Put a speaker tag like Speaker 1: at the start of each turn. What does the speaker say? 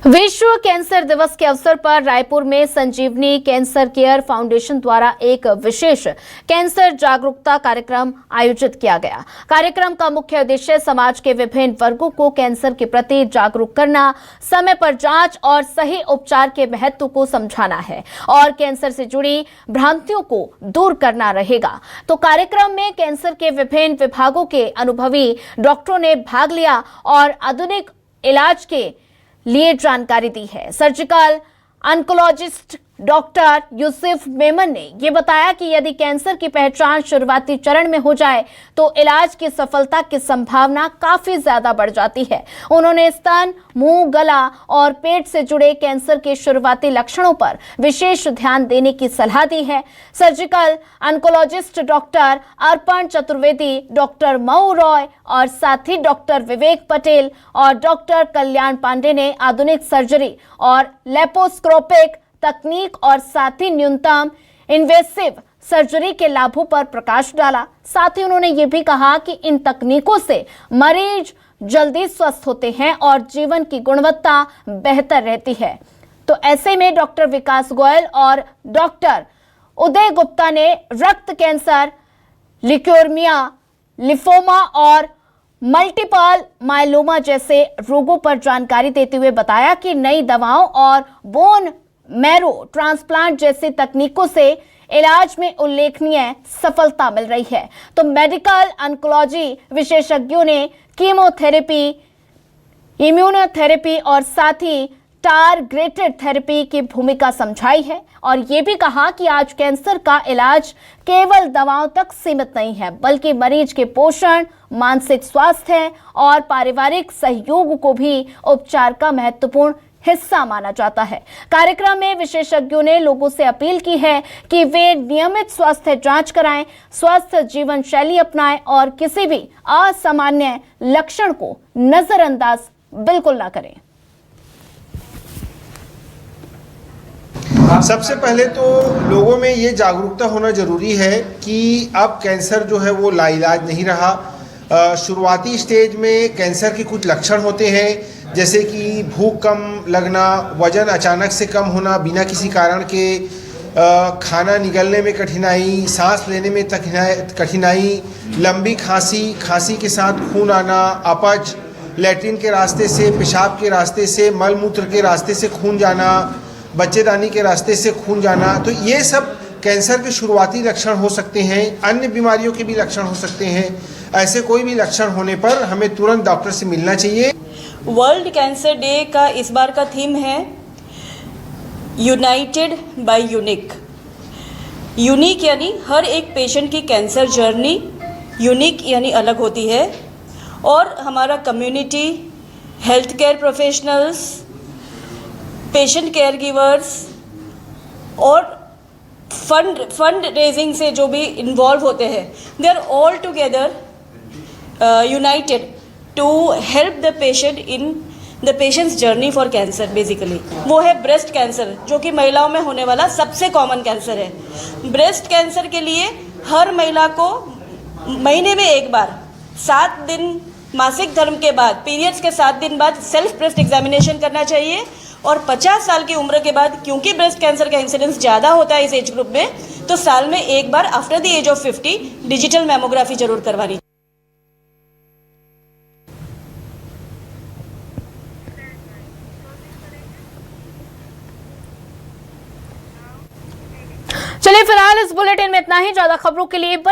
Speaker 1: विश्व कैंसर दिवस के अवसर पर रायपुर में संजीवनी कैंसर केयर फाउंडेशन द्वारा एक विशेष कैंसर जागरूकता कार्यक्रम आयोजित किया गया। कार्यक्रम का मुख्य उद्देश्य समाज के विभिन्न वर्गों को कैंसर के प्रति जागरूक करना, समय पर जांच और सही उपचार के महत्व को समझाना है और कैंसर से जुड़ी भ्रांतियों को दूर करना रहेगा। तो कार्यक्रम में कैंसर के विभिन्न विभागों के अनुभवी डॉक्टरों ने भाग लिया और आधुनिक इलाज के लिए जानकारी दी है। Surgical oncologist doctor Yusuf Memon ने यह बताया कि यदि कैंसर की पहचान शुरुआती चरण में हो जाए तो इलाज की सफलता की संभावना काफी ज्यादा बढ़ जाती है। उन्होंने स्तन, मुंह, गला और पेट से जुड़े कैंसर के शुरुआती लक्षणों पर विशेष ध्यान देने की सलाह दी है। सर्जिकल ऑन्कोलॉजिस्ट डॉक्टर अर्पण चतुर्वेदी, डॉक्टर मऊ रॉय और साथ ही डॉक्टर विवेक पटेल और डॉक्टर कल्याण पांडे ने आधुनिक सर्जरी और लेप्रोस्कोपिक तकनीक और साथ ही न्यूनतम इन्वेसिव सर्जरी के लाभों पर प्रकाश डाला। साथ ही उन्होंने ये भी कहा कि इन तकनीकों से मरीज जल्दी स्वस्थ होते हैं और जीवन की गुणवत्ता बेहतर रहती है। तो ऐसे में डॉक्टर विकास गोयल और डॉक्टर उदय गुप्ता ने रक्त कैंसर, ल्यूकेमिया, लिम्फोमा और मल्टीपल मायलोमा जैसे रोगों पर जानकारी देते हुए बताया कि नई दवाओं और बोन मैरो ट्रांसप्लांट जैसी तकनीकों से इलाज में उल्लेखनीय सफलता मिल रही है। तो मेडिकल ऑन्कोलॉजी विशेषज्ञों ने कीमोथेरेपी, इम्यूनोथेरेपी और साथ ही टारगेटेड थेरेपी की भूमिका समझाई है और ये भी कहा कि आज कैंसर का इलाज केवल दवाओं तक सीमित नहीं है, बल्कि मरीज के पोषण, मानसिक स्वास्थ्य और पारिवारिक सहयोग को भी उपचार का महत्वपूर्ण हिस्सा माना जाता है। कार्यक्रम में विशेषज्ञों ने लोगों से अपील की है कि वे नियमित स्वास्थ्य जांच कराएं, स्वस्थ जीवन शैली अपनाएं और किसी भी असामान्य लक्षण को नजरअंदाज बिल्कुल ना करें।
Speaker 2: सबसे पहले तो लोगों में ये जागरूकता होना जरूरी है कि अब कैंसर जो है वो लाइलाज नहीं रहा। शुरुआती स्टेज में कैंसर के कुछ लक्षण होते हैं, जैसे कि भूख कम लगना, वजन अचानक से कम होना बिना किसी कारण के, खाना निगलने में कठिनाई, सांस लेने में कठिनाई, लंबी खांसी, खांसी के साथ खून आना, अपच, लैट्रिन के रास्ते से, पेशाब के रास्ते से, मल मूत्र के रास्ते से खून जाना, बच्चेदानी के रास्ते से खून जाना, तो ये सब कैंसर के शुरुआती लक्षण हो सकते हैं। अन्य बीमारियों के भी लक्षण हो सकते हैं। ऐसे कोई भी लक्षण होने पर हमें तुरंत डॉक्टर से मिलना चाहिए।
Speaker 3: वर्ल्ड कैंसर डे का इस बार का थीम है यूनाइटेड बाय यूनिक। यूनिक यानी हर एक पेशेंट की कैंसर जर्नी यूनिक यानी अलग होती है और हमारा community, health care professionals, patient care givers और फंड रेजिंग से जो भी इन्वॉल्व होते हैं, they are all together united to help the patient in the patients journey for cancer. Basically वो है ब्रेस्ट कैंसर, जो कि महिलाओं में होने वाला सबसे कॉमन कैंसर है। ब्रेस्ट कैंसर के लिए हर महिला को महीने में एक बार 7 दिन मासिक धर्म के बाद, पीरियड्स के 7 दिन बाद सेल्फ ब्रेस्ट एग्जामिनेशन करना चाहिए और 50 साल की उम्र के बाद, क्योंकि ब्रेस्ट कैंसर का इंसिडेंस ज़्यादा होता है इस एज ग्रुप में, तो साल में एक बार after the age of 50 digital mammography जरूर करवानी।
Speaker 1: चलिए फिलहाल इस बुलेटिन में इतना ही। ज्यादा खबरों के लिए